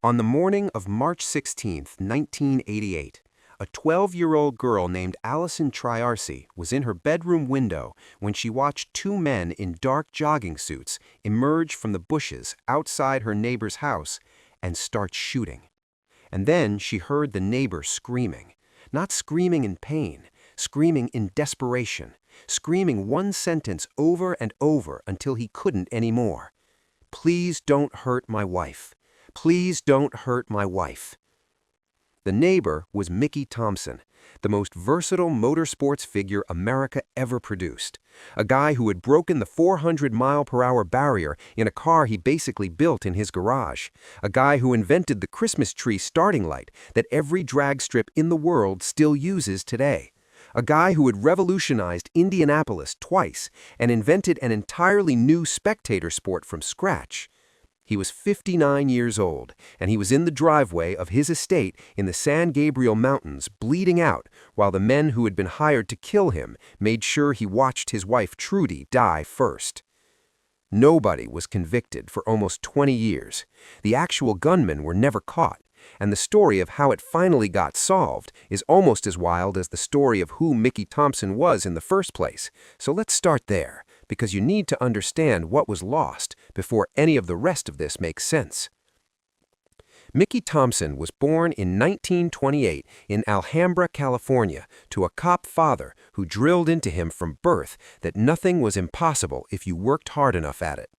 On the morning of March 16, 1988, a 12-year-old girl named Allison Triarci was in her bedroom window when she watched two men in dark jogging suits emerge from the bushes outside her neighbor's house and start shooting. And then she heard the neighbor screaming, not screaming in pain, screaming in desperation, screaming one sentence over and over until he couldn't anymore. "Please don't hurt my wife. Please don't hurt my wife." The neighbor was Mickey Thompson, the most versatile motorsports figure America ever produced. A guy who had broken the 400-mile-per-hour barrier in a car he basically built in his garage. A guy who invented the Christmas tree starting light that every drag strip in the world still uses today. A guy who had revolutionized Indianapolis twice and invented an entirely new spectator sport from scratch. He was 59 years old, and he was in the driveway of his estate in the San Gabriel Mountains bleeding out while the men who had been hired to kill him made sure he watched his wife Trudy die first. Nobody was convicted for almost 20 years. The actual gunmen were never caught, and the story of how it finally got solved is almost as wild as the story of who Mickey Thompson was in the first place. So let's start there, because you need to understand what was lost before any of the rest of this makes sense. Mickey Thompson was born in 1928 in Alhambra, California, to a cop father who drilled into him from birth that nothing was impossible if you worked hard enough at it.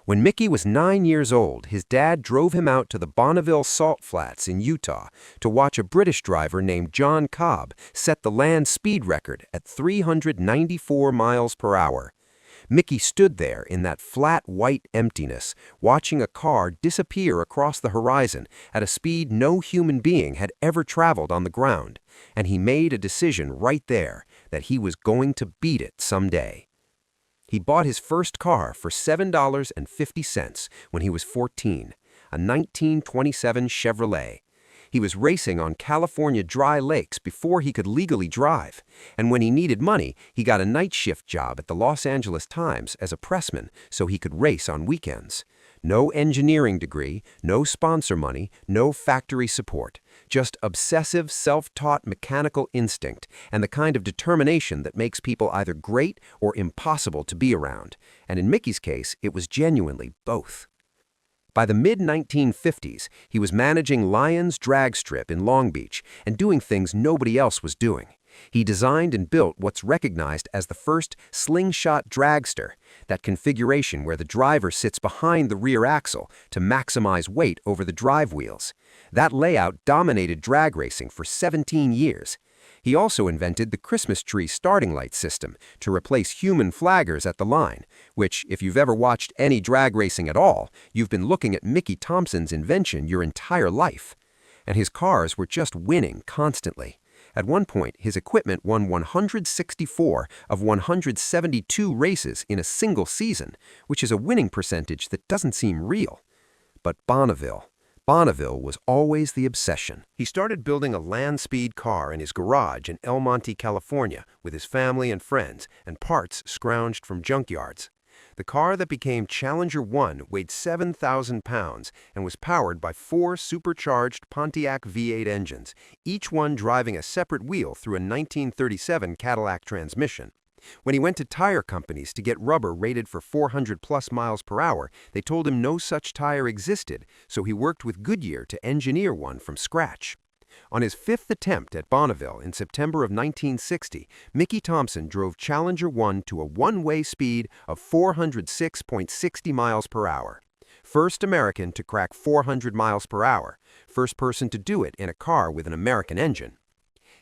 When Mickey was 9 years old, his dad drove him out to the Bonneville salt flats in Utah to watch a British driver named John Cobb set the land speed record at 394 miles per hour. Mickey stood there in that flat white emptiness, watching a car disappear across the horizon at a speed no human being had ever traveled on the ground, and he made a decision right there that he was going to beat it someday. He bought his first car for $7.50 when he was 14, a 1927 Chevrolet. He was racing on California dry lakes before he could legally drive, and when he needed money, he got a night shift job at the Los Angeles Times as a pressman so he could race on weekends. No engineering degree, no sponsor money, no factory support, just obsessive, self-taught mechanical instinct and the kind of determination that makes people either great or impossible to be around. And in Mickey's case, it was genuinely both. By the mid-1950s, he was managing Lyons Drag Strip in Long Beach and doing things nobody else was doing. He designed and built what's recognized as the first slingshot dragster, that configuration where the driver sits behind the rear axle to maximize weight over the drive wheels. That layout dominated drag racing for 17 years. He also invented the Christmas tree starting light system to replace human flaggers at the line, which, if you've ever watched any drag racing at all, you've been looking at Mickey Thompson's invention your entire life. And his cars were just winning constantly. At one point, his equipment won 164 of 172 races in a single season, which is a winning percentage that doesn't seem real. But Bonneville was always the obsession. He started building a land speed car in his garage in El Monte, California, with his family and friends, and parts scrounged from junkyards. The car that became Challenger 1 weighed 7,000 pounds and was powered by 4 supercharged Pontiac V8 engines, each one driving a separate wheel through a 1937 Cadillac transmission. When he went to tire companies to get rubber rated for 400+ miles per hour, they told him no such tire existed, so he worked with Goodyear to engineer one from scratch. On his 5th attempt at Bonneville in September of 1960, Mickey Thompson drove Challenger 1 to a one-way speed of 406.60 miles per hour. First American to crack 400 miles per hour, first person to do it in a car with an American engine.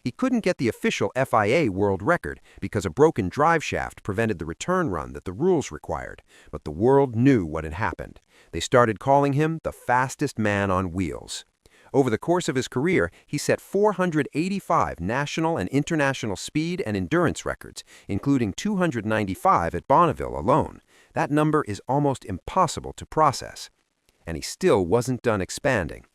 He couldn't get the official FIA world record because a broken drive shaft prevented the return run that the rules required, but the world knew what had happened. They started calling him the fastest man on wheels. Over the course of his career, he set 485 national and international speed and endurance records, including 295 at Bonneville alone. That number is almost impossible to process. And he still wasn't done expanding.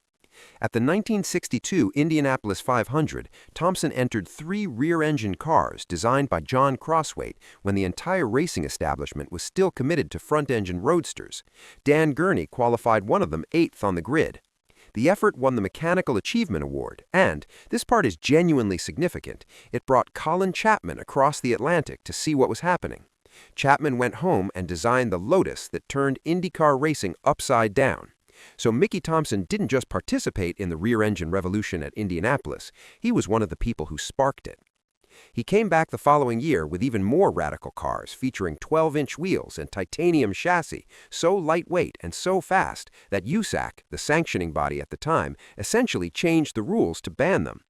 At the 1962 Indianapolis 500, Thompson entered 3 rear-engine cars designed by John Crossweight when the entire racing establishment was still committed to front-engine roadsters. Dan Gurney qualified one of them 8th on the grid. The effort won the Mechanical Achievement Award, and, this part is genuinely significant, it brought Colin Chapman across the Atlantic to see what was happening. Chapman went home and designed the Lotus that turned IndyCar racing upside down. So Mickey Thompson didn't just participate in the rear-engine revolution at Indianapolis, he was one of the people who sparked it. He came back the following year with even more radical cars featuring 12-inch wheels and titanium chassis, so lightweight and so fast that USAC, the sanctioning body at the time, essentially changed the rules to ban them.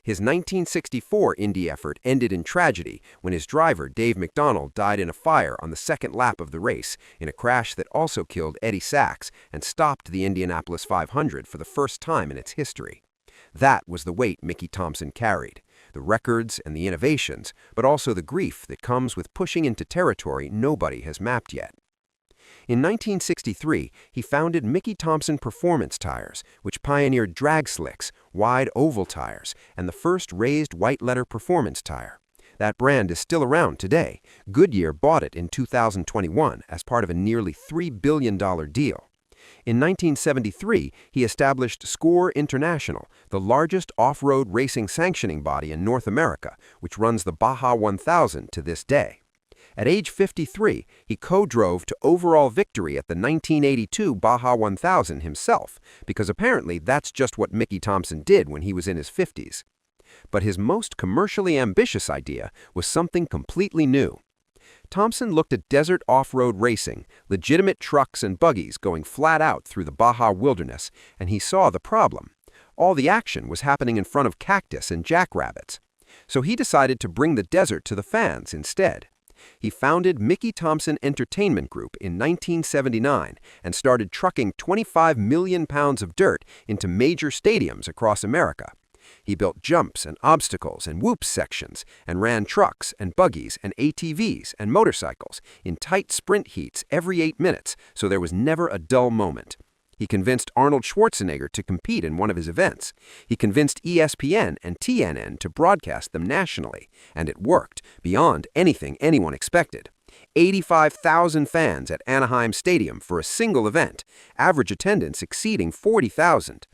His 1964 Indy effort ended in tragedy when his driver, Dave McDonald, died in a fire on the second lap of the race in a crash that also killed Eddie Sachs and stopped the Indianapolis 500 for the first time in its history. That was the weight Mickey Thompson carried. The records and the innovations, but also the grief that comes with pushing into territory nobody has mapped yet. In 1963, he founded Mickey Thompson Performance Tires, which pioneered drag slicks, wide oval tires, and the first raised white-letter performance tire. That brand is still around today. Goodyear bought it in 2021 as part of a nearly $3 billion deal. In 1973, he established Score International, the largest off-road racing sanctioning body in North America, which runs the Baja 1000 to this day. At age 53, he co-drove to overall victory at the 1982 Baja 1000 himself, because apparently that's just what Mickey Thompson did when he was in his 50s. But his most commercially ambitious idea was something completely new. Thompson looked at desert off-road racing, legitimate trucks and buggies going flat out through the Baja wilderness, and he saw the problem. All the action was happening in front of cactus and jackrabbits. So he decided to bring the desert to the fans instead. He founded Mickey Thompson Entertainment Group in 1979 and started trucking 25 million pounds of dirt into major stadiums across America. He built jumps and obstacles and whoops sections and ran trucks and buggies and ATVs and motorcycles in tight sprint heats every 8 minutes, so there was never a dull moment. He convinced Arnold Schwarzenegger to compete in one of his events. He convinced ESPN and TNN to broadcast them nationally, and it worked beyond anything anyone expected. 85,000 fans at Anaheim Stadium for a single event, average attendance exceeding 40,000.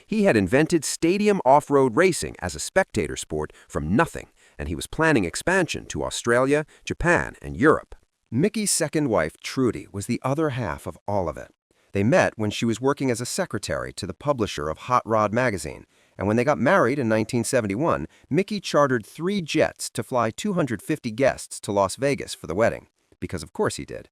He had invented stadium off-road racing as a spectator sport from nothing, and he was planning expansion to Australia, Japan, and Europe. Mickey's second wife, Trudy, was the other half of all of it. They met when she was working as a secretary to the publisher of Hot Rod magazine, and when they got married in 1971, Mickey chartered 3 jets to fly 250 guests to Las Vegas for the wedding, because of course he did.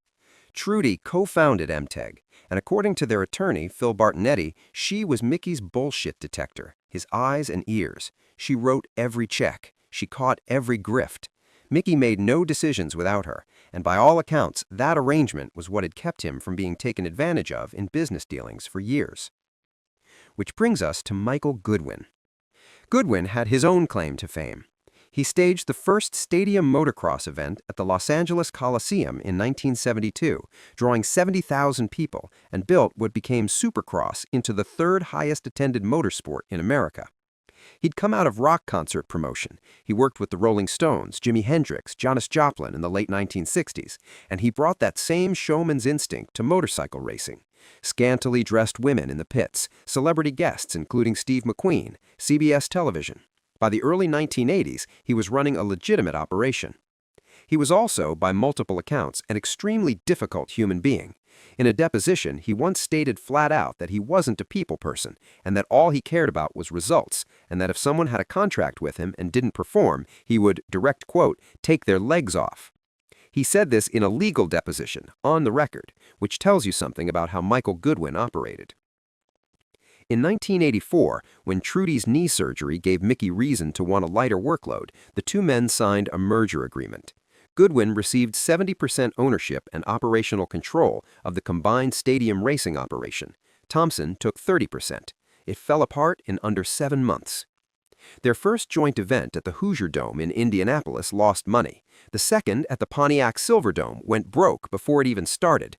Trudy co-founded MTEG, and according to their attorney, Phil Bartonetti, she was Mickey's bullshit detector, his eyes and ears. She wrote every check. She caught every grift. Mickey made no decisions without her, and by all accounts, that arrangement was what had kept him from being taken advantage of in business dealings for years. Which brings us to Michael Goodwin. Goodwin had his own claim to fame. He staged the first stadium motocross event at the Los Angeles Coliseum in 1972, drawing 70,000 people, and built what became Supercross into the third highest attended motorsport in America. He'd come out of rock concert promotion. He worked with the Rolling Stones, Jimi Hendrix, Janis Joplin in the late 1960s, and he brought that same showman's instinct to motorcycle racing. Scantily dressed women in the pits, celebrity guests including Steve McQueen, CBS television. By the early 1980s, he was running a legitimate operation. He was also, by multiple accounts, an extremely difficult human being. In a deposition, he once stated flat out that he wasn't a people person, and that all he cared about was results, and that if someone had a contract with him and didn't perform, he would, direct quote, take their legs off. He said this in a legal deposition, on the record, which tells you something about how Michael Goodwin operated. In 1984, when Trudy's knee surgery gave Mickey reason to want a lighter workload, the two men signed a merger agreement. Goodwin received 70% ownership and operational control of the combined stadium racing operation. Thompson took 30%. It fell apart in under 7 months. Their first joint event at the Hoosier Dome in Indianapolis lost money. The second at the Pontiac Silverdome went broke before it even started.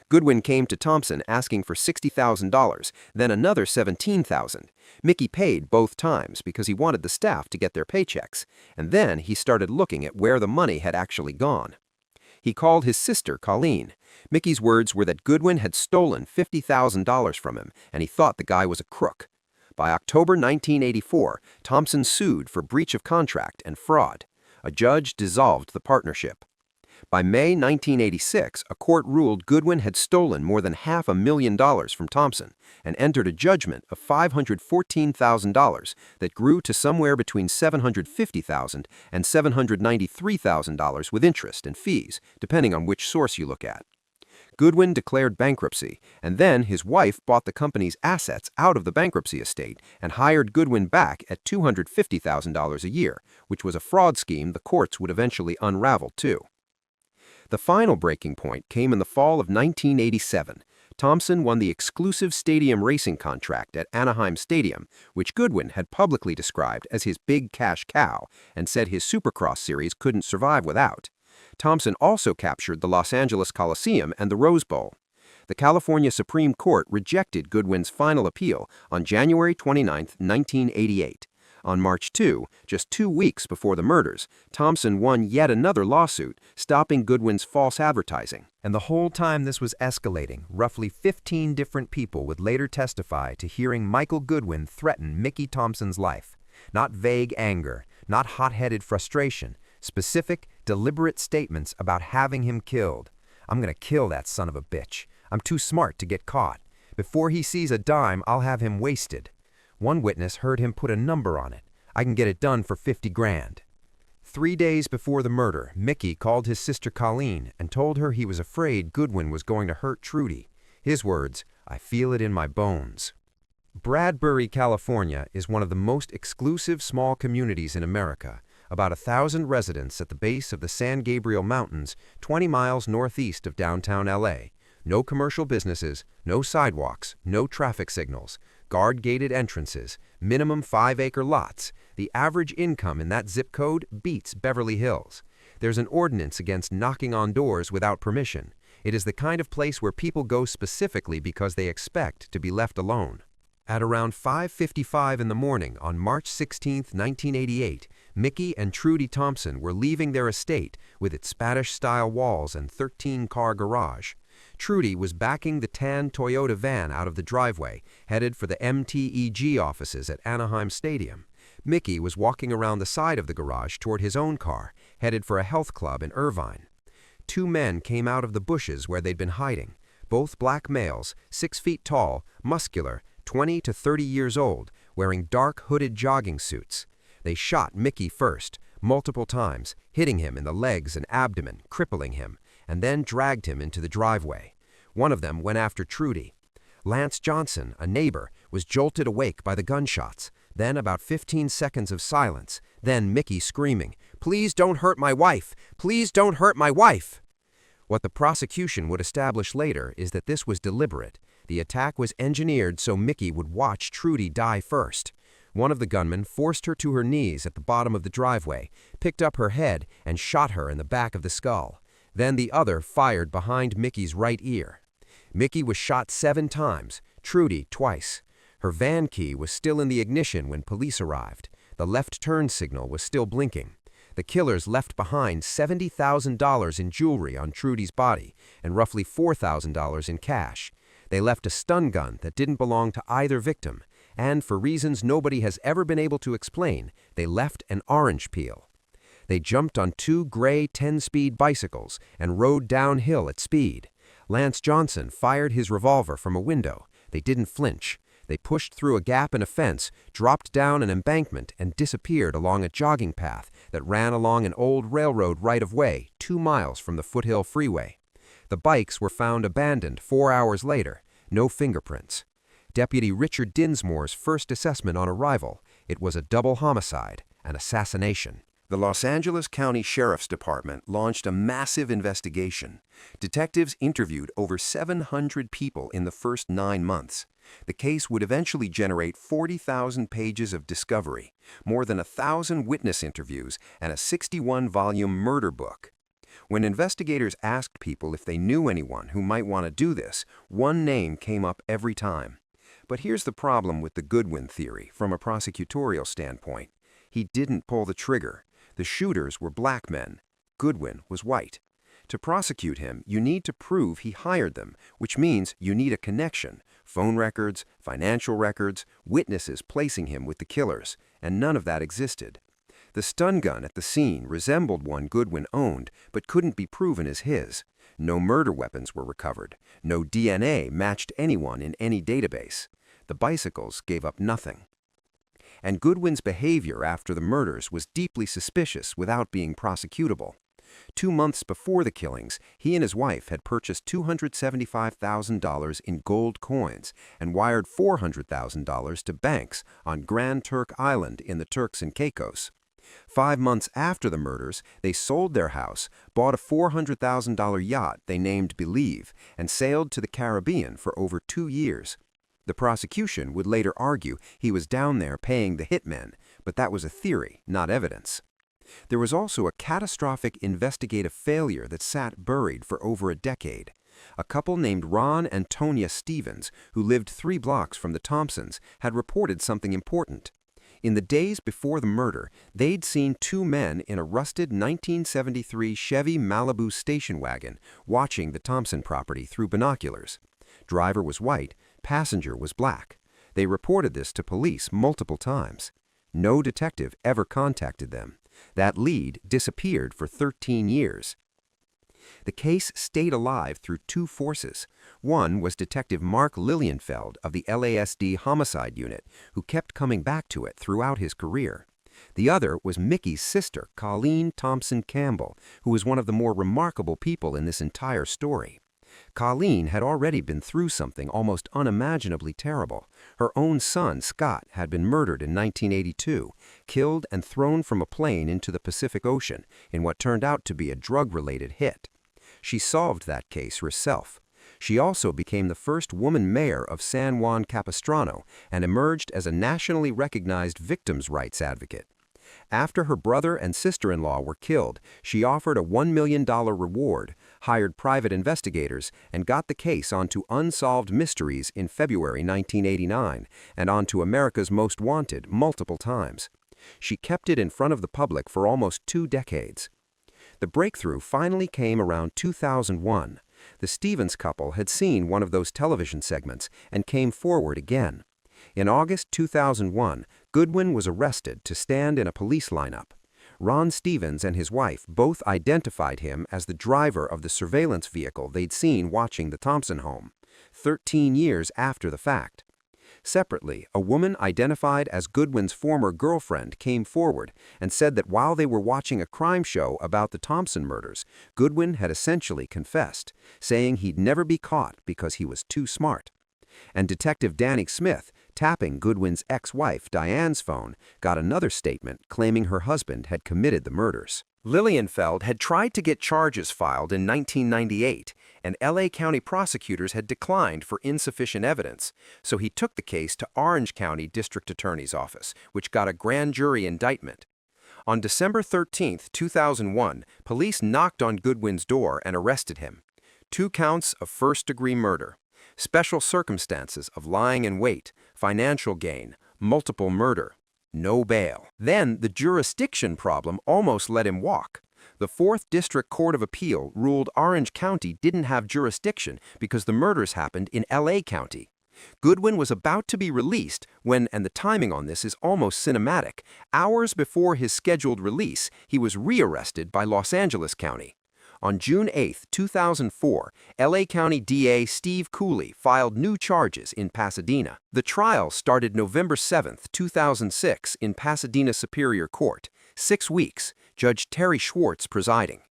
Goodwin came to Thompson asking for $60,000, then another $17,000. Mickey paid both times because he wanted the staff to get their paychecks, and then he started looking at where the money had actually gone. He called his sister Colleen. Mickey's words were that Goodwin had stolen $50,000 from him, and he thought the guy was a crook. By October 1984, Thompson sued for breach of contract and fraud. A judge dissolved the partnership. By May 1986, a court ruled Goodwin had stolen more than $500,000 from Thompson and entered a judgment of $514,000 that grew to somewhere between $750,000 and $793,000 with interest and fees, depending on which source you look at. Goodwin declared bankruptcy, and then his wife bought the company's assets out of the bankruptcy estate and hired Goodwin back at $250,000 a year, which was a fraud scheme the courts would eventually unravel too. The final breaking point came in the fall of 1987. Thompson won the exclusive stadium racing contract at Anaheim Stadium, which Goodwin had publicly described as his big cash cow and said his Supercross series couldn't survive without. Thompson also captured the Los Angeles Coliseum and the Rose Bowl. The California Supreme Court rejected Goodwin's final appeal on January 29, 1988. On March 2, just 2 weeks before the murders, Thompson won yet another lawsuit, stopping Goodwin's false advertising. And the whole time this was escalating, roughly 15 different people would later testify to hearing Michael Goodwin threaten Mickey Thompson's life. Not vague anger, not hot-headed frustration, specific, deliberate statements about having him killed. "I'm gonna kill that son of a bitch. I'm too smart to get caught. Before he sees a dime, I'll have him wasted." One witness heard him put a number on it. "I can get it done for 50 grand. 3 days before the murder, Mickey called his sister Colleen and told her he was afraid Goodwin was going to hurt Trudy. His words, "I feel it in my bones." Bradbury, California is one of the most exclusive small communities in America. About 1,000 residents at the base of the San Gabriel Mountains, 20 miles northeast of downtown LA. No commercial businesses, no sidewalks, no traffic signals, guard-gated entrances, minimum 5-acre lots. The average income in that zip code beats Beverly Hills. There's an ordinance against knocking on doors without permission. It is the kind of place where people go specifically because they expect to be left alone. At around 5:55 in the morning on March 16, 1988, Mickey and Trudy Thompson were leaving their estate with its Spanish-style walls and 13-car garage. Trudy was backing the tan Toyota van out of the driveway, headed for the MTEG offices at Anaheim Stadium. Mickey was walking around the side of the garage toward his own car, headed for a health club in Irvine. 2 men came out of the bushes where they'd been hiding. Both black males, 6 feet tall, muscular, 20 to 30 years old, wearing dark hooded jogging suits. They shot Mickey first, multiple times, hitting him in the legs and abdomen, crippling him, and then dragged him into the driveway. One of them went after Trudy. Lance Johnson, a neighbor, was jolted awake by the gunshots. Then about 15 seconds of silence. Then Mickey screaming, "Please don't hurt my wife! Please don't hurt my wife!" What the prosecution would establish later is that this was deliberate. The attack was engineered so Mickey would watch Trudy die first. One of the gunmen forced her to her knees at the bottom of the driveway, picked up her head, and shot her in the back of the skull. Then the other fired behind Mickey's right ear. Mickey was shot 7 times, Trudy twice. Her van key was still in the ignition when police arrived. The left turn signal was still blinking. The killers left behind $70,000 in jewelry on Trudy's body and roughly $4,000 in cash. They left a stun gun that didn't belong to either victim, and for reasons nobody has ever been able to explain, they left an orange peel. They jumped on 2 gray 10-speed bicycles and rode downhill at speed. Lance Johnson fired his revolver from a window. They didn't flinch. They pushed through a gap in a fence, dropped down an embankment, and disappeared along a jogging path that ran along an old railroad right-of-way 2 miles from the Foothill Freeway. The bikes were found abandoned 4 hours later. No fingerprints. Deputy Richard Dinsmore's first assessment on arrival, it was a double homicide, an assassination. The Los Angeles County Sheriff's Department launched a massive investigation. Detectives interviewed over 700 people in the first 9 months. The case would eventually generate 40,000 pages of discovery, more than 1,000 witness interviews, and a 61-volume murder book. When investigators asked people if they knew anyone who might want to do this, one name came up every time. But here's the problem with the Goodwin theory from a prosecutorial standpoint. He didn't pull the trigger. The shooters were black men. Goodwin was white. To prosecute him, you need to prove he hired them, which means you need a connection, phone records, financial records, witnesses placing him with the killers, and none of that existed. The stun gun at the scene resembled one Goodwin owned, but couldn't be proven as his. No murder weapons were recovered. No DNA matched anyone in any database. The bicycles gave up nothing. And Goodwin's behavior after the murders was deeply suspicious without being prosecutable. 2 months before the killings, he and his wife had purchased $275,000 in gold coins and wired $400,000 to banks on Grand Turk Island in the Turks and Caicos. 5 months after the murders, they sold their house, bought a $400,000 yacht they named Believe, and sailed to the Caribbean for over 2 years. The prosecution would later argue he was down there paying the hitmen, but that was a theory, not evidence. There was also a catastrophic investigative failure that sat buried for over a decade. A couple named Ron and Tonya Stevens, who lived 3 blocks from the Thompsons, had reported something important. In the days before the murder, they'd seen 2 men in a rusted 1973 Chevy Malibu station wagon watching the Thompson property through binoculars. Driver was white, passenger was black. They reported this to police multiple times. No detective ever contacted them. That lead disappeared for 13 years. The case stayed alive through 2 forces. One was Detective Mark Lilienfeld of the LASD Homicide Unit, who kept coming back to it throughout his career. The other was Mickey's sister, Colleen Thompson Campbell, who was one of the more remarkable people in this entire story. Colleen had already been through something almost unimaginably terrible. Her own son, Scott, had been murdered in 1982, killed and thrown from a plane into the Pacific Ocean in what turned out to be a drug-related hit. She solved that case herself. She also became the first woman mayor of San Juan Capistrano and emerged as a nationally recognized victims' rights advocate. After her brother and sister-in-law were killed, she offered a $1 million reward, hired private investigators, and got the case onto Unsolved Mysteries in February 1989 and onto America's Most Wanted multiple times. She kept it in front of the public for almost 2 decades. The breakthrough finally came around 2001. The Stevens couple had seen one of those television segments and came forward again. In August 2001, Goodwin was arrested to stand in a police lineup. Ron Stevens and his wife both identified him as the driver of the surveillance vehicle they'd seen watching the Thompson home, 13 years after the fact. Separately, a woman identified as Goodwin's former girlfriend came forward and said that while they were watching a crime show about the Thompson murders, Goodwin had essentially confessed, saying he'd never be caught because he was too smart. And Detective Danny Smith, tapping Goodwin's ex-wife Diane's phone, got another statement claiming her husband had committed the murders. Lilienfeld had tried to get charges filed in 1998, and LA County prosecutors had declined for insufficient evidence, so he took the case to Orange County District Attorney's Office, which got a grand jury indictment. On December 13, 2001, police knocked on Goodwin's door and arrested him. 2 counts of first-degree murder, special circumstances of lying in wait, financial gain, multiple murder. No bail. Then the jurisdiction problem almost let him walk. The 4th District Court of Appeal ruled Orange County didn't have jurisdiction because the murders happened in LA County. Goodwin was about to be released when, and the timing on this is almost cinematic, hours before his scheduled release, he was rearrested by Los Angeles County. On June 8, 2004, LA County DA Steve Cooley filed new charges in Pasadena. The trial started November 7, 2006 in Pasadena Superior Court. 6 weeks, Judge Terry Schwartz presiding.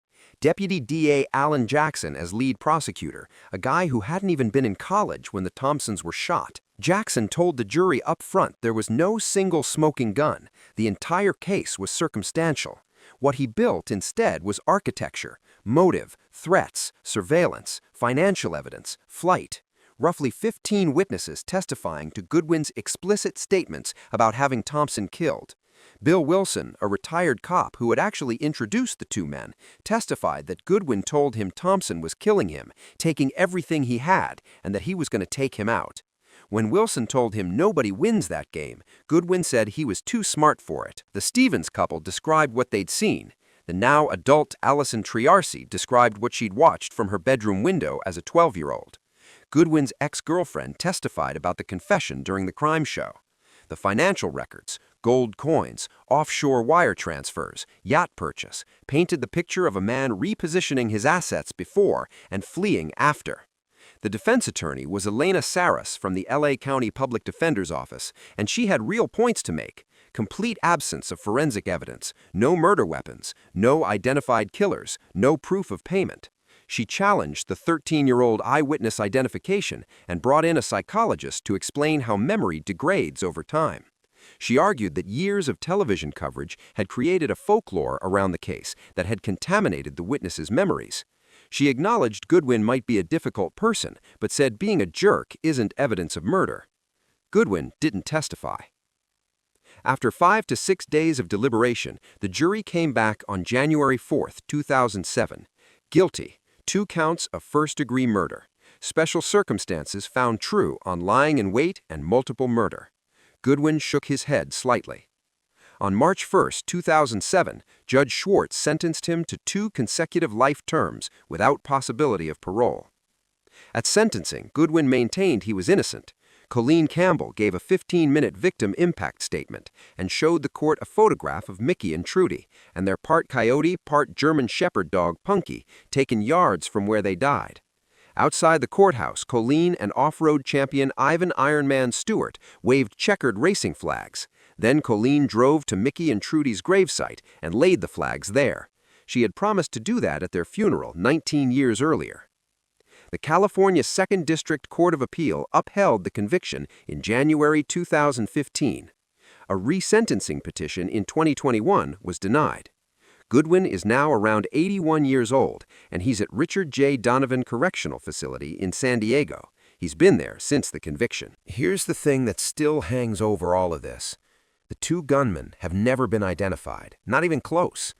Deputy DA Alan Jackson as lead prosecutor, a guy who hadn't even been in college when the Thompsons were shot. Jackson told the jury up front there was no single smoking gun. The entire case was circumstantial. What he built instead was architecture, motive, threats, surveillance, financial evidence, flight. Roughly 15 witnesses testifying to Goodwin's explicit statements about having Thompson killed. Bill Wilson, a retired cop who had actually introduced the 2 men, testified that Goodwin told him Thompson was killing him, taking everything he had, and that he was going to take him out. When Wilson told him nobody wins that game, Goodwin said he was too smart for it. The Stevens couple described what they'd seen. The now adult Allison Triarci described what she'd watched from her bedroom window as a 12-year-old. Goodwin's ex-girlfriend testified about the confession during the crime show. The financial records, gold coins, offshore wire transfers, yacht purchase, painted the picture of a man repositioning his assets before and fleeing after. The defense attorney was Elena Saras from the LA County Public Defender's Office, and she had real points to make. Complete absence of forensic evidence, no murder weapons, no identified killers, no proof of payment. She challenged the 13-year-old eyewitness identification and brought in a psychologist to explain how memory degrades over time. She argued that years of television coverage had created a folklore around the case that had contaminated the witness's memories. She acknowledged Goodwin might be a difficult person, but said being a jerk isn't evidence of murder. Goodwin didn't testify. After 5 to 6 days of deliberation, the jury came back on January 4, 2007. Guilty, 2 counts of first-degree murder. Special circumstances found true on lying in wait and multiple murder. Goodwin shook his head slightly. On March 1, 2007, Judge Schwartz sentenced him to 2 consecutive life terms without possibility of parole. At sentencing, Goodwin maintained he was innocent. Colleen Campbell gave a 15-minute victim impact statement and showed the court a photograph of Mickey and Trudy and their part coyote, part German shepherd dog Punky, taken yards from where they died. Outside the courthouse, Colleen and off-road champion Ivan Ironman Stewart waved checkered racing flags. Then Colleen drove to Mickey and Trudy's gravesite and laid the flags there. She had promised to do that at their funeral 19 years earlier. The California 2nd District Court of Appeal upheld the conviction in January 2015. A resentencing petition in 2021 was denied. Goodwin is now around 81 years old, and he's at Richard J. Donovan Correctional Facility in San Diego. He's been there since the conviction. Here's the thing that still hangs over all of this. The 2 gunmen have never been identified, not even close.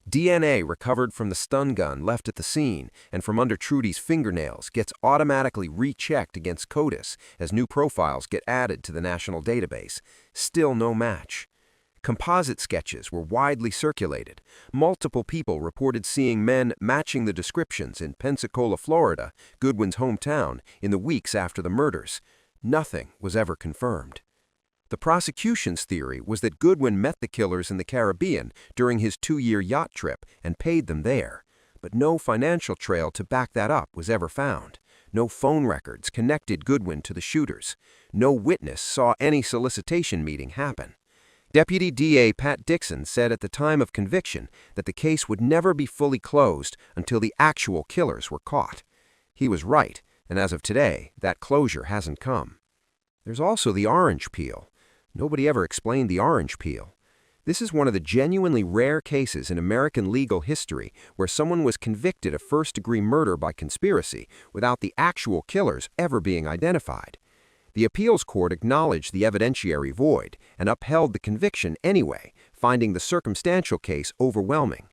DNA recovered from the stun gun left at the scene and from under Trudy's fingernails gets automatically rechecked against CODIS as new profiles get added to the national database. Still no match. Composite sketches were widely circulated. Multiple people reported seeing men matching the descriptions in Pensacola, Florida, Goodwin's hometown, in the weeks after the murders. Nothing was ever confirmed. The prosecution's theory was that Goodwin met the killers in the Caribbean during his 2-year yacht trip and paid them there. But no financial trail to back that up was ever found. No phone records connected Goodwin to the shooters. No witness saw any solicitation meeting happen. Deputy DA Pat Dixon said at the time of conviction that the case would never be fully closed until the actual killers were caught. He was right, and as of today, that closure hasn't come. There's also the orange peel. Nobody ever explained the orange peel. This is one of the genuinely rare cases in American legal history where someone was convicted of first-degree murder by conspiracy without the actual killers ever being identified. The appeals court acknowledged the evidentiary void and upheld the conviction anyway, finding the circumstantial case overwhelming.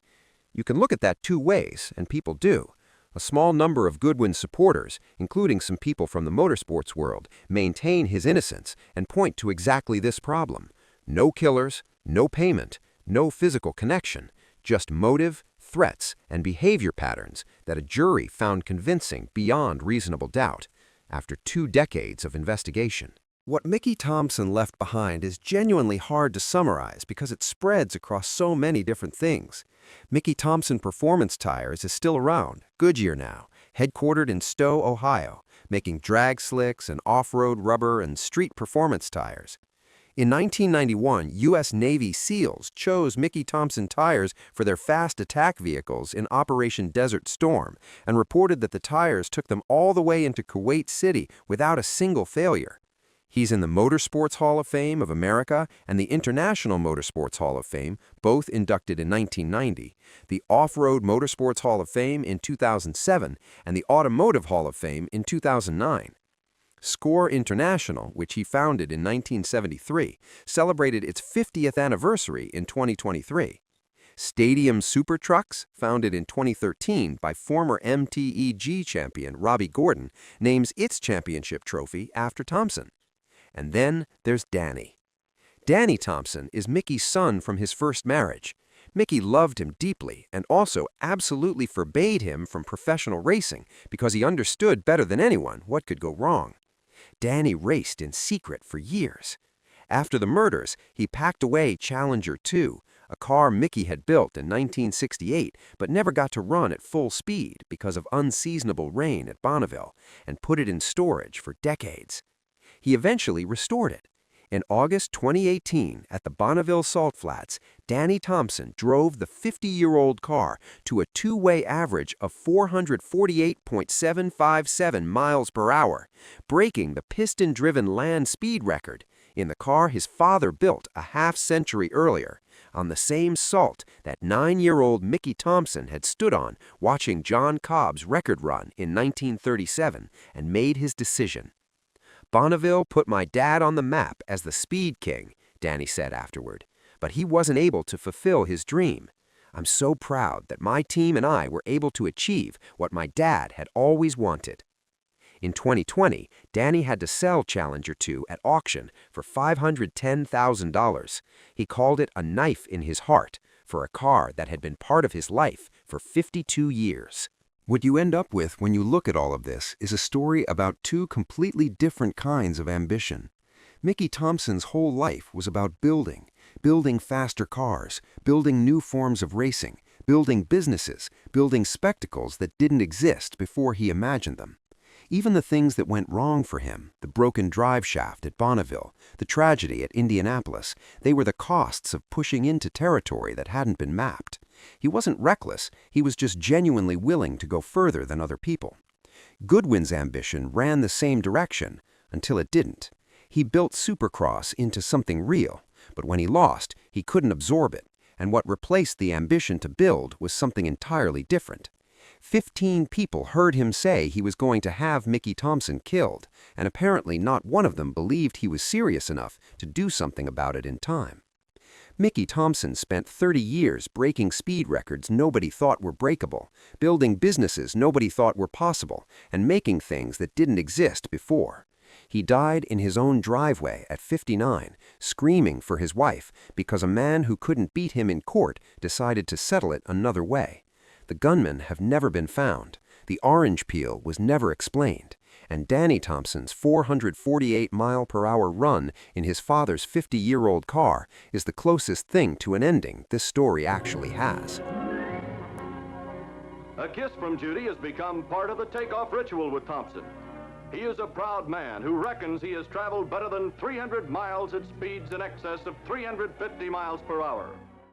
You can look at that 2 ways, and people do. A small number of Goodwin's supporters, including some people from the motorsports world, maintain his innocence and point to exactly this problem. No killers, no payment, no physical connection, just motive, threats, and behavior patterns that a jury found convincing beyond reasonable doubt after 2 decades of investigation. What Mickey Thompson left behind is genuinely hard to summarize because it spreads across so many different things. Mickey Thompson Performance Tires is still around, Goodyear now, headquartered in Stowe, Ohio, making drag slicks and off-road rubber and street performance tires. In 1991, U.S. Navy SEALs chose Mickey Thompson tires for their fast attack vehicles in Operation Desert Storm and reported that the tires took them all the way into Kuwait City without a single failure. He's in the Motorsports Hall of Fame of America and the International Motorsports Hall of Fame, both inducted in 1990, the Off-Road Motorsports Hall of Fame in 2007, and the Automotive Hall of Fame in 2009. Score International, which he founded in 1973, celebrated its 50th anniversary in 2023. Stadium Super Trucks, founded in 2013 by former MTEG champion Robbie Gordon, names its championship trophy after Thompson. And then there's Danny. Danny Thompson is Mickey's son from his first marriage. Mickey loved him deeply and also absolutely forbade him from professional racing because he understood better than anyone what could go wrong. Danny raced in secret for years. After the murders, he packed away Challenger 2, a car Mickey had built in 1968 but never got to run at full speed because of unseasonable rain at Bonneville, and put it in storage for decades. He eventually restored it. In August 2018, at the Bonneville Salt Flats, Danny Thompson drove the 50-year-old car to a two-way average of 448.757 miles per hour, breaking the piston-driven land speed record in the car his father built a half-century earlier, on the same salt that 9-year-old Mickey Thompson had stood on watching John Cobb's record run in 1937 and made his decision. "Bonneville put my dad on the map as the speed king," Danny said afterward, "but he wasn't able to fulfill his dream. I'm so proud that my team and I were able to achieve what my dad had always wanted." In 2020, Danny had to sell Challenger 2 at auction for $510,000. He called it a knife in his heart for a car that had been part of his life for 52 years. What you end up with when you look at all of this is a story about two completely different kinds of ambition. Mickey Thompson's whole life was about building faster cars, building new forms of racing, building businesses, building spectacles that didn't exist before he imagined them. Even the things that went wrong for him, the broken drive shaft at Bonneville, the tragedy at Indianapolis, they were the costs of pushing into territory that hadn't been mapped. He wasn't reckless, he was just genuinely willing to go further than other people. Goodwin's ambition ran the same direction, until it didn't. He built Supercross into something real, but when he lost, he couldn't absorb it, and what replaced the ambition to build was something entirely different. 15 people heard him say he was going to have Mickey Thompson killed, and apparently not one of them believed he was serious enough to do something about it in time. Mickey Thompson spent 30 years breaking speed records nobody thought were breakable, building businesses nobody thought were possible, and making things that didn't exist before. He died in his own driveway at 59, screaming for his wife because a man who couldn't beat him in court decided to settle it another way. The gunmen have never been found, the orange peel was never explained, and Danny Thompson's 448-mile-per-hour run in his father's 50-year-old car is the closest thing to an ending this story actually has. A kiss from Judy has become part of the takeoff ritual with Thompson. He is a proud man who reckons he has traveled better than 300 miles at speeds in excess of 350 miles per hour.